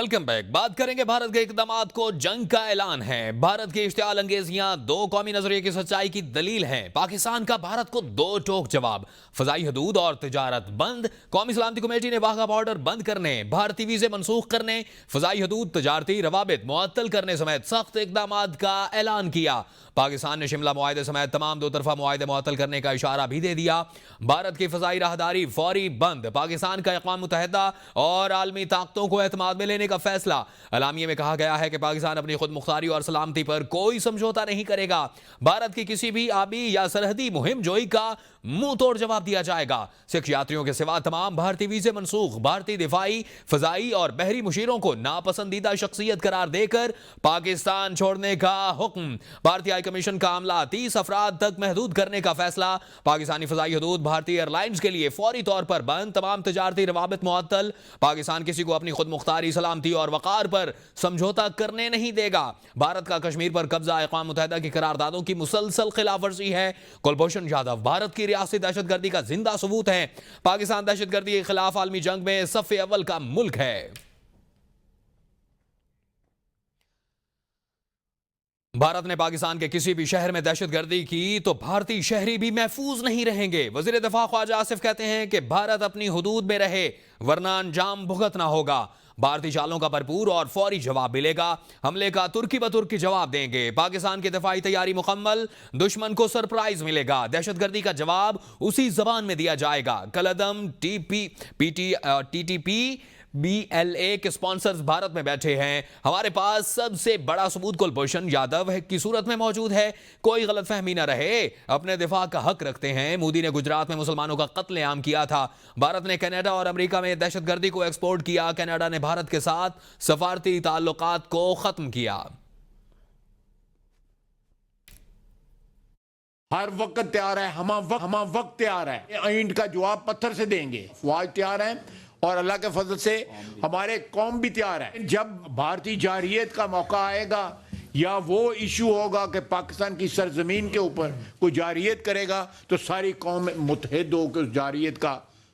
Welcome back. बात करेंगे भारत के इकदामात को जंग का ऐलान है। भारत की इश्तियाल अंगेजियां दो कौमी नजरिए की सच्चाई की दलील हैं। पाकिस्तान का भारत को दो टोक जवाब, फजाई हदूद और तिजारत बंद। कौमी सलामती कमेटी ने वाघा बॉर्डर बंद करने, भारतीय वीजे मनसूख करने, फजाई हदूद तजारती रवाबित मुअत्तल करने समेत सख्त इकदामात का ऐलान किया। पाकिस्तान ने शिमला मुआहदे समेत तमाम दो तरफा मुआहदे मुअत्तल करने का इशारा भी दे दिया। भारत की फजाई राहदारी फौरी बंद, पाकिस्तान का अक़वाम मुत्तहिदा और आलमी ताकतों को एतमाद में लेने का फैसला। अलामिये में कहा गया है कि पाकिस्तान अपनी खुद मुख्तारी और सलामती पर कोई समझौता नहीं करेगा। भारत की किसी भी आबी या सरहदी मुहिम जोई का मुंह तोड़ जवाब दिया जाएगा। सिख यात्रियों के सिवा तमाम भारतीय वीजे मनसूख। भारतीय दिफाई, फजाई और बहरी मुशीरों को नापसंदीदा शख्सियत करार देकर पाकिस्तान छोड़ने का हुक्म। भारतीय हाई कमीशन का अमला 30 अफराद तक महदूद करने का फैसला। पाकिस्तानी फजाई हदूद भारतीय एयरलाइंस के लिए फौरी तौर पर बंद, तमाम तजारती रवाबित मुअत्तल। पाकिस्तान किसी को अपनी खुद मुख्तारी, सलामती और वकार पर समझौता करने नहीं देगा। भारत का कश्मीर पर कब्जा अक़वाम मुत्तहिदा की करारदादों की मुसलसल खिलाफ वर्जी है। कुलभूषण यादव भारत की रियासती दहशतगर्दी का जिंदा सबूत है। पाकिस्तान दहशतगर्दी के खिलाफ आलमी जंग में सफ़े अव्वल का मुल्क है। भारत ने पाकिस्तान के किसी भी शहर में दहशतगर्दी की तो भारतीय शहरी भी महफूज नहीं रहेंगे। वजीर दिफा ख्वाजा आसिफ कहते हैं कि भारत अपनी हुदूद में रहे वरना अंजाम भुगतना होगा। भारतीय चालों का भरपूर और फौरी जवाब मिलेगा। हमले का तुर्की ब तुर्की जवाब देंगे। पाकिस्तान की दिफाई तैयारी मुकम्मल, दुश्मन को सरप्राइज मिलेगा। दहशतगर्दी का जवाब उसी जबान में दिया जाएगा। कलअदम टीटीपी BLA के स्पॉन्सर्स भारत में बैठे हैं। हमारे पास सबसे बड़ा सबूत कुलभूषण यादव की सूरत में मौजूद है। कोई गलतफहमी ना रहे, अपने दिफा का हक रखते हैं। मोदी ने गुजरात में मुसलमानों का कत्लेआम किया था। भारत ने कनाडा और अमेरिका में दहशतगर्दी को एक्सपोर्ट किया। कनाडा ने भारत के साथ सफारती ताल्लुकात को खत्म किया। हर वक्त तैयार है, हम वक्त तैयार है। आइंद का जवाब पत्थर से देंगे। फौज तैयार है और अल्लाह के फजल से हमारे कौम भी तैयार है। जब भारतीय जारियत का मौका आएगा या वो इशू होगा कि पाकिस्तान की सरजमीन के ऊपर कोई जारियत करेगा तो सारी कौम मुत्तहिद होकर उस जारियत का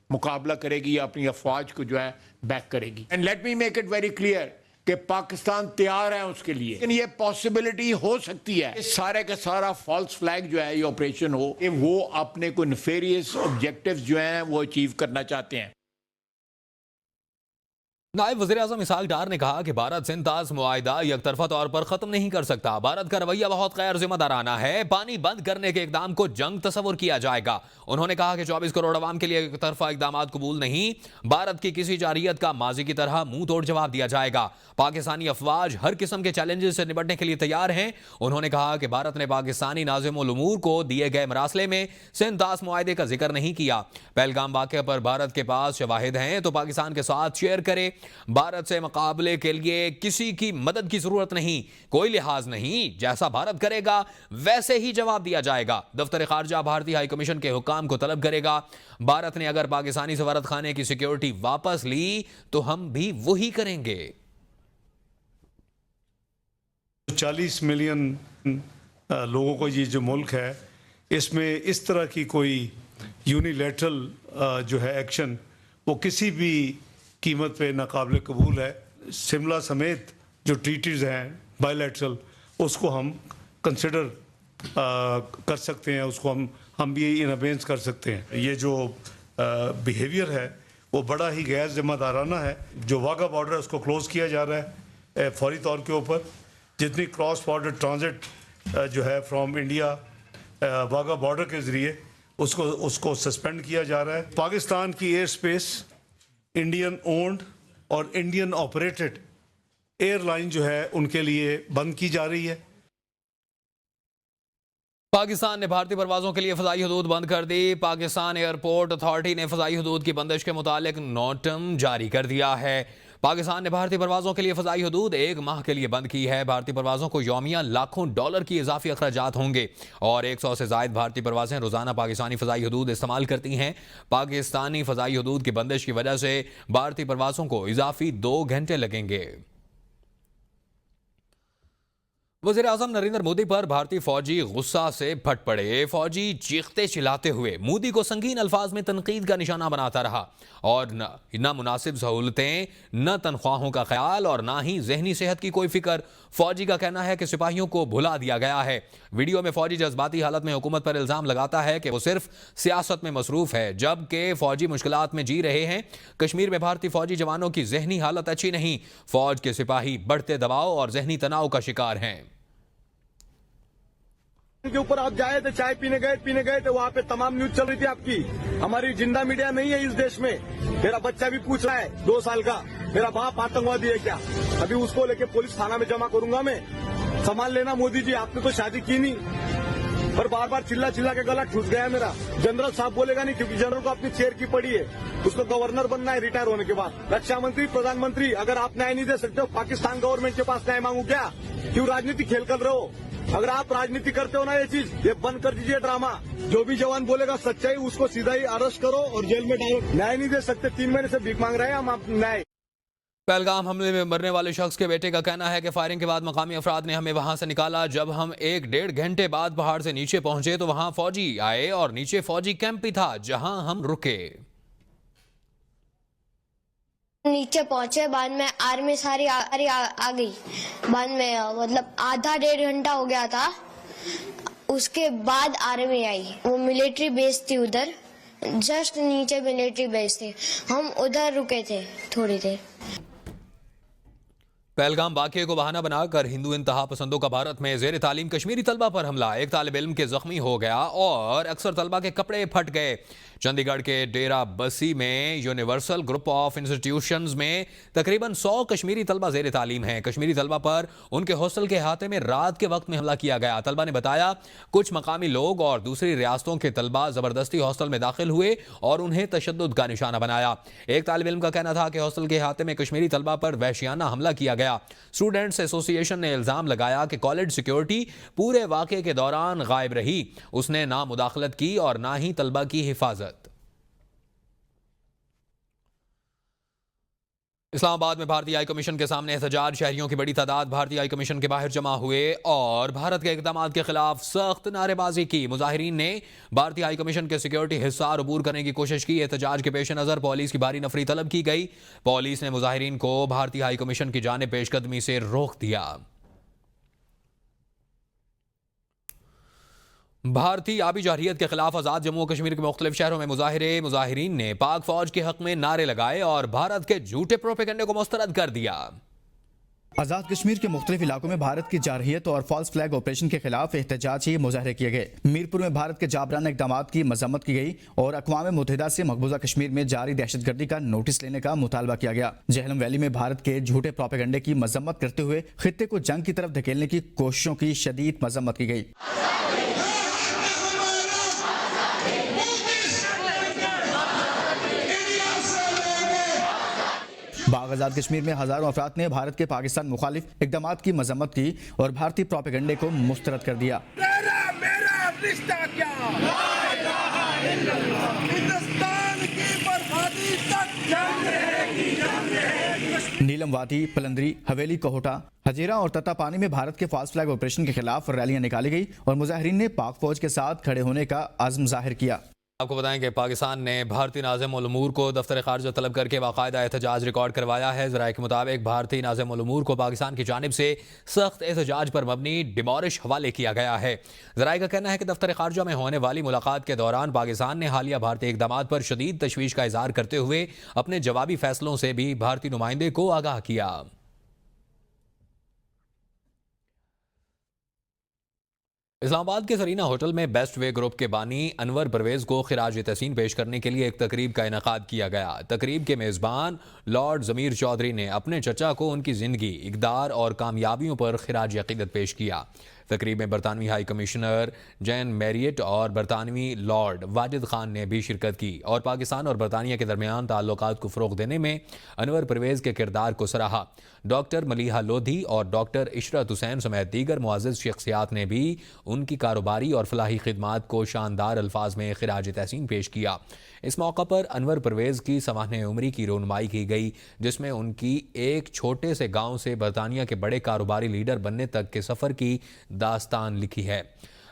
मुकाबला करेगी या अपनी अफवाज को जो है बैक करेगी। And let me make it very clear कि पाकिस्तान तैयार है उसके लिए। लेकिन ये पॉसिबिलिटी हो सकती है सारे का सारा फॉल्स फ्लैग जो है ये ऑपरेशन हो, वो अपने को नेफेरियस ऑब्जेक्टिव्स जो हैं वो अचीव करना चाहते हैं। नायब वज़ीर आज़म इसहाक डार ने कहा कि भारत सिंध ताज मुआहिदा यकतरफा तौर पर खत्म नहीं कर सकता। भारत का रवैया बहुत गैर जिम्मेदाराना है। पानी बंद करने के इकदाम को जंग तस्वुर किया जाएगा। उन्होंने कहा कि 24 करोड़ अवाम के लिए एकतरफा इकदाम कबूल नहीं। भारत की किसी जारियत का माजी की तरह मुंह तोड़ जवाब दिया जाएगा। पाकिस्तानी अफवाज हर किस्म के चैलेंजेस से निपटने के लिए तैयार हैं। उन्होंने कहा कि भारत ने पाकिस्तानी नाज़िमुल उमूर को दिए गए मरासले में सिंध ताज मुआहिदे का जिक्र नहीं किया। पहलगाम वाक़या पर भारत के पास शवाहिद हैं तो पाकिस्तान के साथ शेयर करे। भारत से मुकाबले के लिए किसी की मदद की जरूरत नहीं, कोई लिहाज नहीं। जैसा भारत करेगा वैसे ही जवाब दिया जाएगा। दफ्तर खारजा भारतीय हाई कमीशन के हुक्म को तलब करेगा। भारत ने अगर पाकिस्तानी सफारत खाने की सिक्योरिटी वापस ली तो हम भी वही करेंगे। 40 मिलियन लोगों को ये जो मुल्क है, इसमें इस तरह की कोई यूनिलैटरल जो है एक्शन वो किसी भी कीमत पे नाकाबिल कबूल है। शिमला समेत जो ट्रीटीज़ हैं बायलैटरल, उसको हम कंसिडर कर सकते हैं, उसको हम भी इन अबेंस कर सकते हैं। ये जो बिहेवियर है वो बड़ा ही गैर जिम्मेदाराना है। जो वाघा बॉर्डर है उसको क्लोज़ किया जा रहा है फौरी तौर के ऊपर। जितनी क्रॉस बॉर्डर ट्रांजिट जो है फ्रॉम इंडिया वाघा बॉर्डर के ज़रिए उसको सस्पेंड किया जा रहा है। पाकिस्तान की एयर स्पेस इंडियन ओन्ड और इंडियन ऑपरेटेड एयरलाइन जो है उनके लिए बंद की जा रही है। पाकिस्तान ने भारतीय परवाजों के लिए फजाई हदूद बंद कर दी। पाकिस्तान एयरपोर्ट अथॉरिटी ने फजाई हदूद की बंदिश के मुतालिक नोटम जारी कर दिया है। पाकिस्तान ने भारतीय परवाजों के लिए फजाई हदूद 1 माह के लिए बंद की है। भारतीय परवाजों को यौमिया लाखों डॉलर की इजाफी अखराजात होंगे और 100 से जायद भारतीय परवाजें रोजाना पाकिस्तानी फजाई हदूद इस्तेमाल करती हैं। पाकिस्तानी फजाई हदूद की बंदिश की वजह से भारतीय परवाजों को इजाफी 2 घंटे लगेंगे। वज़ीर-ए-आज़म नरेंद्र मोदी पर भारतीय फौजी गुस्सा से फट पड़े। फौजी चीखते चिल्लाते हुए मोदी को संगीन अल्फाज में तनकीद का निशाना बनाता रहा और न मुनासिब सहूलतें, न तनख्वाहों का ख्याल और ना ही जहनी सेहत की कोई फिक्र। फौजी का कहना है कि सिपाहियों को भुला दिया गया है। वीडियो में फौजी जज्बाती हालत में हुकूमत पर इल्जाम लगाता है कि वो सिर्फ सियासत में मसरूफ है, जबकि फौजी मुश्किलात में जी रहे हैं। कश्मीर में भारतीय फौजी जवानों की जहनी हालत अच्छी नहीं। फौज के सिपाही बढ़ते दबाव और जहनी तनाव का शिकार हैं। के ऊपर आप जाए थे, चाय पीने गए थे, वहाँ पे तमाम न्यूज चल रही थी आपकी। हमारी जिंदा मीडिया नहीं है इस देश में। मेरा बच्चा भी पूछ रहा है 2 साल का, मेरा बाप आतंकवादी है क्या? अभी उसको लेके पुलिस थाना में जमा करूंगा मैं। संभाल लेना मोदी जी, आपने तो शादी की नहीं। पर बार बार चिल्ला के गला ठुस गया मेरा। जनरल साहब बोलेगा नहीं, क्योंकि जनरल को अपनी चेयर की पड़ी है। उसको गवर्नर बनना है रिटायर होने के बाद। रक्षा मंत्री, प्रधानमंत्री, अगर आप न्याय नहीं दे सकते हो, पाकिस्तान गवर्नमेंट के पास न्याय मांगू क्या? क्यों राजनीति खेल कर रहे हो? अगर आप राजनीति करते हो ना, ये चीज ये बंद कर दीजिए ड्रामा। जो भी जवान बोलेगा सच्चाई, उसको सीधा ही अरेस्ट करो और जेल में डालो। न्याय नहीं दे सकते, 3 महीने से भीख मांग रहे हैं हम, आप न्याय। पहलगाम हमले में मरने वाले शख्स के बेटे का कहना है कि फायरिंग के बाद मकामी अफराद ने हमें वहां से निकाला। जब हम 1-1.5 घंटे बाद पहाड़ से नीचे पहुंचे तो वहां फौजी आए और नीचे फौजी कैंप भी था जहां हम रुके। नीचे पहुंचे, बाद में आर्मी सारी आ गई। बाद में मतलब आधा-1.5 घंटा हो गया था, उसके बाद आर्मी आई। वो मिलिट्री बेस थी उधर, जस्ट नीचे मिलिट्री बेस थी। हम उधर रुके थे थोड़ी देर। पहलगाम वाक़ये को बहाना बनाकर हिंदू इंतहा पसंदों का भारत में ज़ेर तालीम कश्मीरी तलबा पर हमला। एक तालिब इल्म के जख्मी हो गया और अक्सर तलबा के कपड़े फट गए। चंडीगढ़ के डेरा बसी में यूनिवर्सल ग्रुप ऑफ इंस्टीट्यूशंस में तकरीबन 100 कश्मीरी तलबा ज़ेर तालीम हैं। कश्मीरी तलबा पर उनके हॉस्टल के अहाते में रात के वक्त में हमला किया गया। तलबा ने बताया कुछ मकामी लोग और दूसरी रियासतों के तलबा ज़बरदस्ती हॉस्टल में दाखिल हुए और उन्हें तशद्दुद का निशाना बनाया। एक तालिब इल्म का कहना था कि हॉस्टल के अहाते में कश्मीरी तलबा पर वहशियाना हमला किया गया। स्टूडेंट्स एसोसिएशन ने इल्जाम लगाया कि कॉलेज सिक्योरिटी पूरे वाक़े के दौरान गायब रही। उसने ना मुदाखलत की और ना ही तलबा की हिफाजत। इस्लामाबाद में भारतीय हाई कमीशन के सामने एहतजाज। शहरियों की बड़ी तादाद भारतीय हाई कमीशन के बाहर जमा हुए और भारत के इक़दामात के खिलाफ सख्त नारेबाजी की। मुजाहिरीन ने भारतीय हाई कमीशन के सिक्योरिटी हिसार अबूर करने की कोशिश की। एहतजाज के पेश नज़र पुलिस की भारी नफरी तलब की गई। पुलिस ने मुजाहिरीन को भारतीय हाई कमीशन की जानिब पेशकदमी से रोक दिया। भारतीय आबी जारहियत के खिलाफ आज़ाद जम्मू और कश्मीर के मुख्तलिफ शहरों में मुजाहिरीन ने पाक फौज के हक में नारे लगाए और भारत के झूठे प्रोपेगेंडे को मुस्तरद कर दिया। आज़ाद कश्मीर के मुख्तलिफ इलाकों में भारत की जारहियत और फॉल्स फ्लैग ऑपरेशन के खिलाफ एहतजाजी मुजाहरे किए गए। मीरपुर में भारत के जाबराना इक़दामात की मजम्मत की गई और अक़वाम मुत्तहिदा से मकबूजा कश्मीर में जारी दहशतगर्दी का नोटिस लेने का मुतालबा किया गया। जेहलम वैली में भारत के झूठे प्रोपेगेंडे की मजम्मत करते हुए खित्ते को जंग की तरफ धकेलने की कोशिशों की शदीद मजम्मत की गई। बाग आज़ाद कश्मीर में हजारों अफराद ने भारत के पाकिस्तान मुखालिफ इक़दामात की मजम्मत की और भारतीय प्रोपेगेंडे को मुस्तरद कर दिया। मेरा रिश्ता क्या? हिंदुस्तान की बर्बादी तक जंग रहेगी। नीलम वादी, पलंदरी, हवेली, कोहटा, हजीरा और तता पानी में भारत के फास्ट फ्लैग ऑपरेशन के खिलाफ रैलियां निकाली गई और मुजाहिरीन ने पाक फौज के साथ खड़े होने का आज़म जाहिर किया। आपको बताएं कि पाकिस्तान ने भारतीय नाज़िम उल उमूर को दफ्तर ख़ारजा तलब करके बाकायदा एहतजाज रिकॉर्ड करवाया है। ज़राए के मुताबिक भारतीय नाज़िम उल उमूर को पाकिस्तान की जानिब से सख्त एहतजाज पर मबनी डिमोलिश हवाले किया गया है। ज़राए का कहना है कि दफ्तर ख़ारजा में होने वाली मुलाकात के दौरान पाकिस्तान ने हालिया भारतीय इक़दामात पर शदीद तशवीश का इज़हार करते हुए अपने जवाबी फैसलों से भी भारतीय नुमाइंदे को आगाह किया। इस्लामाबाद के सरीना होटल में बेस्ट वे ग्रुप के बानी अनवर परवेज को खिराज तहसीन पेश करने के लिए एक तकरीब का इनेकाद किया गया। तकरीब के मेज़बान लॉर्ड ज़मीर चौधरी ने अपने चचा को उनकी ज़िंदगी, इक़दार और कामयाबियों पर खिराज अक़ीदत पेश किया। तकरीब में बरतानवी हाई कमिश्नर जैन मैरियट और बरतानवी लॉर्ड वाजिद खान ने भी शिरकत की और पाकिस्तान और बरतानिया के दरमियान ताल्लुकात को फ़रोग़ देने में अनवर परवेज़ के किरदार को सराहा। डॉक्टर मलीहा लोधी और डॉक्टर इशरत हुसैन समेत दीगर मुअज़्ज़ज़ शख्सियात ने भी उनकी कारोबारी और फलाही खिदमात को शानदार अल्फाज में खिराज तहसीन पेश किया। इस मौका पर अनवर परवेज़ की सवाने उम्री की रोनुमाई की गई, जिसमें उनकी एक छोटे से गांव से बरतानिया के बड़े कारोबारी लीडर बनने तक के सफ़र की दास्तान लिखी है।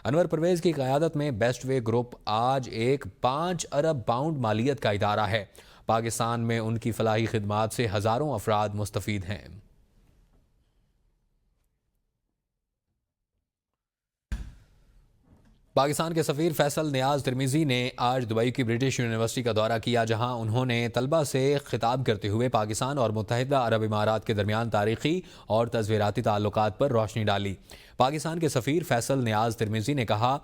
अनवर परवेज़ की क़यादत में बेस्ट वे ग्रुप आज एक 5 अरब पाउंड मालियत का इदारा है। पाकिस्तान में उनकी फलाही खिदमात से हज़ारों अफराद मुस्तफ़ीद हैं। पाकिस्तान के सफ़ीर फैसल नियाज तिरमिज़ी ने आज दुबई की ब्रिटिश यूनिवर्सिटी का दौरा किया, जहां उन्होंने तलबा से खिताब करते हुए पाकिस्तान और मुत्तहिदा अरब इमारात के दरमियान तारीख़ी और तज़वीराती ताल्लुकात पर रोशनी डाली। पाकिस्तान के सफ़ीर फैसल नियाज तिरमिज़ी ने कहा,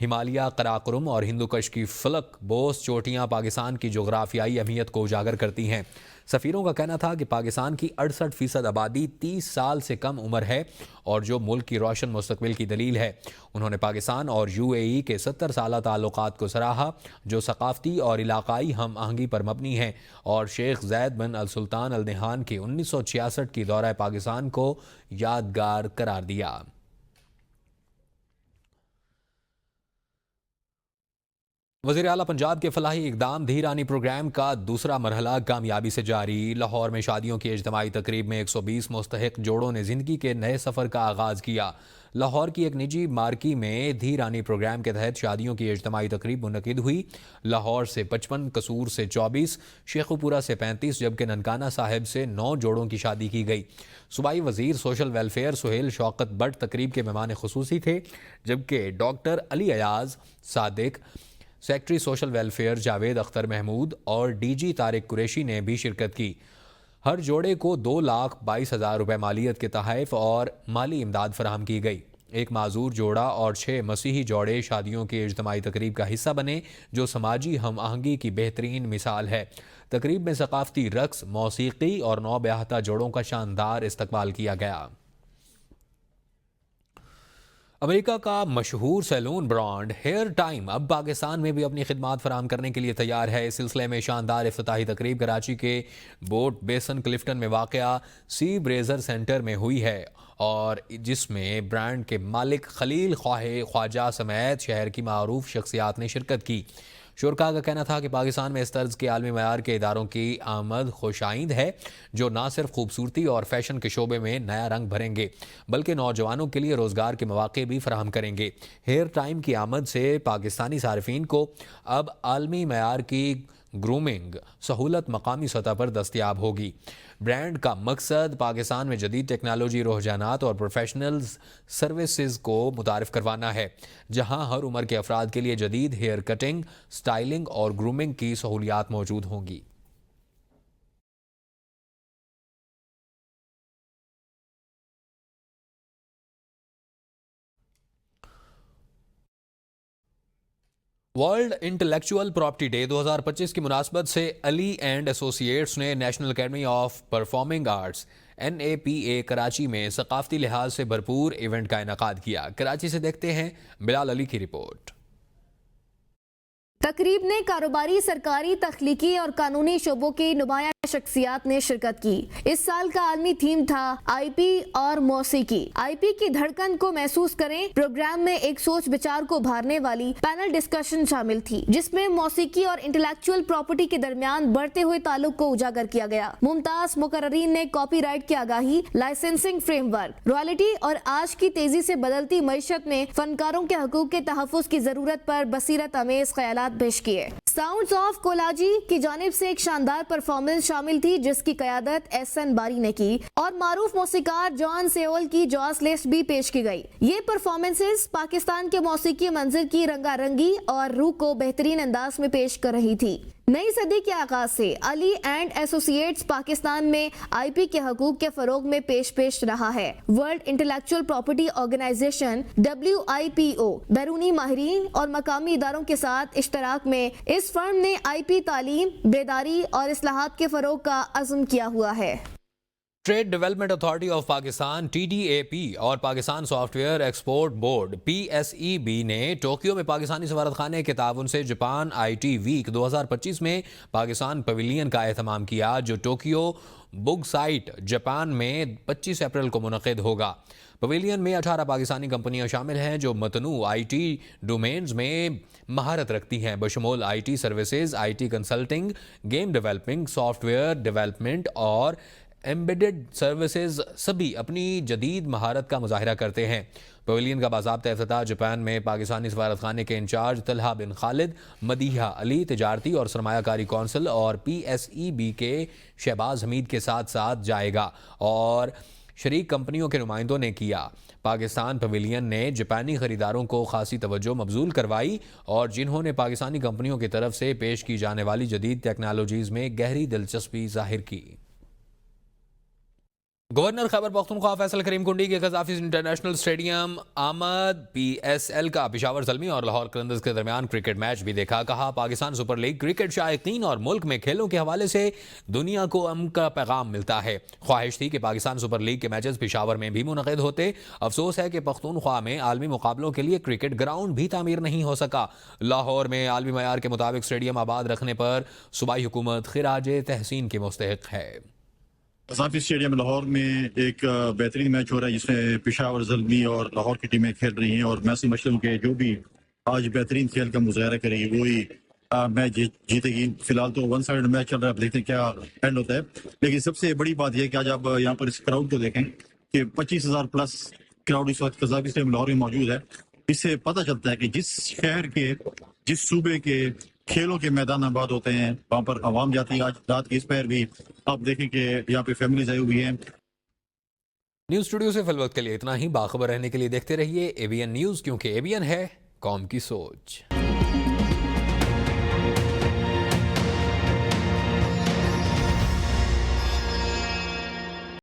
हिमालय, कराकोरम और हिंदुकुश की फलक बोस चोटियाँ पाकिस्तान की जोग्राफियाई अहमियत को उजागर करती हैं। सफ़ीरों का कहना था कि पाकिस्तान की 68% आबादी 30 साल से कम उम्र है और जो मुल्क की रोशन मुस्तकबिल की दलील है। उन्होंने पाकिस्तान और UAE के 70 साला ताल्लुकात को सराहा, जो सकाफ़ती और इलाकाई हम आहंगी पर मबनी हैं, और शेख ज़ैद बिन अल सुल्तान अल नहान के 1966 की दौरा पाकिस्तान को यादगार करार दिया। वज़ीर आला पंजाब के फलाही इक़दाम धीरानी प्रोग्राम का दूसरा मरहला कामयाबी से जारी। लाहौर में शादियों की इज्तिमाई तकरीब में 120 मुस्तहिक जोड़ों ने ज़िंदगी के नए सफ़र का आगाज़ किया। लाहौर की एक निजी मार्की में धीरानी प्रोग्राम के तहत शादियों की इज्तिमाई तकरीब मुनक़िद हुई। लाहौर से 55, कसूर से 24, शेखुपुरा से 35 जबकि ननकाना साहिब से 9 जोड़ों की शादी की गई। सूबाई वज़ीर सोशल वेलफेयर सुहेल शौकत बट तकरीब के मेहमान खुसूसी थे, जबकि doctor Ali Ayaz Sadiq, secretary social welfare Javed Akhtar Mahmood और DG तारिक कुरैशी ने भी शिरकत की। हर जोड़े को 2,22,000 रुपये मालियत के तहफ़ और माली इमदाद फराहम की गई। एक माजूर जोड़ा और 6 मसीही जोड़े शादियों की इज्तिमाई तकरीब का हिस्सा बने, जो समाजी हम आहंगी की बेहतरीन मिसाल है। तकरीब में सकाफ़ती रक्स, मौसीकी और नौ ब्याहता जोड़ों का शानदार इस्तकबाल किया गया। अमेरिका का मशहूर सैलून ब्रांड हेयर टाइम अब पाकिस्तान में भी अपनी खिदमात फराहम करने के लिए तैयार है। इस सिलसिले में शानदार इफ्तिताही तकरीब कराची के बोट बेसन क्लिफ्टन में वाक़या सी ब्रेजर सेंटर में हुई है, और जिसमें ब्रांड के मालिक खलील ख्वाजा समेत शहर की मारूफ शख्सियात ने शिरकत की। शुरका का कहना था कि पाकिस्तान में इस तर्ज के आलमी मयार के इदारों की आमद खुशाइंद है, जो न सिर्फ खूबसूरती और फैशन के शोबे में नया रंग भरेंगे बल्कि नौजवानों के लिए रोज़गार के मौके भी फराहम करेंगे। हेयर टाइम की आमद से पाकिस्तानी सारिफीन को अब आलमी मयार की ग्रूमिंग सहूलत मकामी सतह पर दस्तयाब होगी। ब्रांड का मकसद पाकिस्तान में जदीद टेक्नोलॉजी, रुझानात और प्रोफेशनल सर्विसेज को मुतारिफ करवाना है, जहां हर उम्र के अफराद के लिए जदीद हेयर कटिंग, स्टाइलिंग और ग्रूमिंग की सहूलियात मौजूद होंगी। वर्ल्ड इंटेलेक्चुअल प्रॉपर्टी डे 2025 की मुनासबत से अली एंड एसोसिएट्स ने national academy of performing arts NAPA Karachi में सकाफती लिहाज से भरपूर इवेंट का इनेकाद किया। कराची से देखते हैं बिलाल अली की रिपोर्ट। तकरीब ने कारोबारी, सरकारी, तख्लीकी और कानूनी शोबों की नुमाया शख्सियात ने शिरकत की। इस साल का आलमी थीम था IP और मौसीकी। IP की धड़कन को महसूस करें। प्रोग्राम में एक सोच विचार को उभारने वाली पैनल डिस्कशन शामिल थी, जिसमें मौसीकी और इंटेलेक्चुअल प्रॉपर्टी के दरमियान बढ़ते हुए ताल्लुक को उजागर किया गया। मुमताज मुकर्रीन ने कॉपीराइट की आगाही, लाइसेंसिंग फ्रेमवर्क, रॉयल्टी और आज की तेजी से बदलती मईशत में फनकारों के हकूक के तहफ़्फ़ुज़ की जरूरत पर बसीरत अमेज ख्यालात पेश किए। साउंड्स ऑफ कोलाजी की जानिब से एक शानदार परफॉर्मेंस शामिल थी, जिसकी क़यादत SN बारी ने की, और मारूफ मौसीकार जॉन सेओल की जॉस लिस्ट भी पेश की गई। ये परफॉर्मेंसेस पाकिस्तान के मौसीकी मंजर की रंगारंगी और रूह को बेहतरीन अंदाज में पेश कर रही थी। नई सदी के आगाज से अली एंड एसोसिएट्स पाकिस्तान में IP के हकूक के फरोग में पेश रहा है। World Intellectual Property Organisation WIPO बैरूनी माहिरीन और मकामी इदारों के साथ इश्तराक में इस फर्म ने IP तालीम, बेदारी और इस्लाहात के फरोग का अज़्म किया हुआ है। Trade development authority of Pakistan TDAP और Pakistan software export board PSEB ने टोक्यो में पाकिस्तानी सफारतखाने के ताउन से जापान IT वीक 2025 में पाकिस्तान पवेलियन का एहतमाम किया, जो टोक्यो बुग साइट जापान में 25 अप्रैल को मुनक़िद होगा। पवेलियन में 18 पाकिस्तानी कंपनियां शामिल हैं जो मतनू IT डोमेन्स में महारत रखती हैं, बशमूल IT services, IT consulting, game developing, software development और एम्बेडेड सर्विसेज सभी अपनी जदीद महारत का मुजाहिरा करते हैं। पवेलियन का बाज़ाब्ता इफ्तिताह जापान में पाकिस्तानी सफारतखाने के इंचार्ज तलहा बिन खालिद, मदीहा अली, तिजारती और सरमायाकारी कौंसल और PSEB के शहबाज हमीद के साथ साथ जाएगा और शरीक कंपनियों के नुमाइंदों ने किया। पाकिस्तान पवेलियन ने जापानी खरीदारों को खासी तवज्जो मबजूल करवाई और जिन्होंने पाकिस्तानी कंपनियों की तरफ से पेश की जाने वाली जदीद टेक्नोलॉजीज़ में गहरी दिलचस्पी जाहिर की। गवर्नर खैबर पख्तूनख्वा फैसल करीम कुंडी के कज़ाफी इंटरनेशनल स्टेडियम आमद PSL का पेशावर ज़ल्मी और लाहौर कलंदर्स के दरमियान क्रिकेट मैच भी देखा। कहा, पाकिस्तान सुपर लीग क्रिकेट शायकीन और मुल्क में खेलों के हवाले से दुनिया को अमन का पैगाम मिलता है। ख्वाहिश थी कि पाकिस्तान सुपर लीग के मैचेस पेशावर में भी मुनक़िद होते। अफसोस है कि पख्तूनख्वा में आलमी मुकाबलों के लिए क्रिकेट ग्राउंड भी तामीर नहीं हो सका। लाहौर में आलमी मयार के मुताबिक स्टेडियम आबाद रखने पर सूबाई हुकूमत खिराज तहसीन की मुस्तहिक है। कज़ाफी स्टेडियम लाहौर में एक बेहतरीन मैच हो रहा है जिसमें पेशावर ज़ल्मी और लाहौर की टीमें खेल रही हैं और मैं समझता हूँ कि जो भी आज बेहतरीन खेल का मुजाहरा करेगी वही मैच जीतेगी। फिलहाल तो वन साइड मैच चल रहा है, अब देखते हैं क्या एंड होता है। लेकिन सबसे बड़ी बात यह है कि आज आप यहाँ पर इस क्राउड को देखें कि 25,000 प्लस क्राउड इस वक्त कज़ाफी स्टेडियम लाहौर में मौजूद है। इससे पता चलता है कि जिस शहर के, जिस सूबे के खेलों के मैदान आबाद होते हैं वहां पर आवाम जाती है। आज रात के इस पैर भी आप देखें कि यहाँ पे फैमिलीज आई हुई हैं। न्यूज़ स्टूडियो से फिल वक्त के लिए इतना ही। बाखबर रहने के लिए देखते रहिए ABN न्यूज़, क्योंकि ABN है कौम की सोच।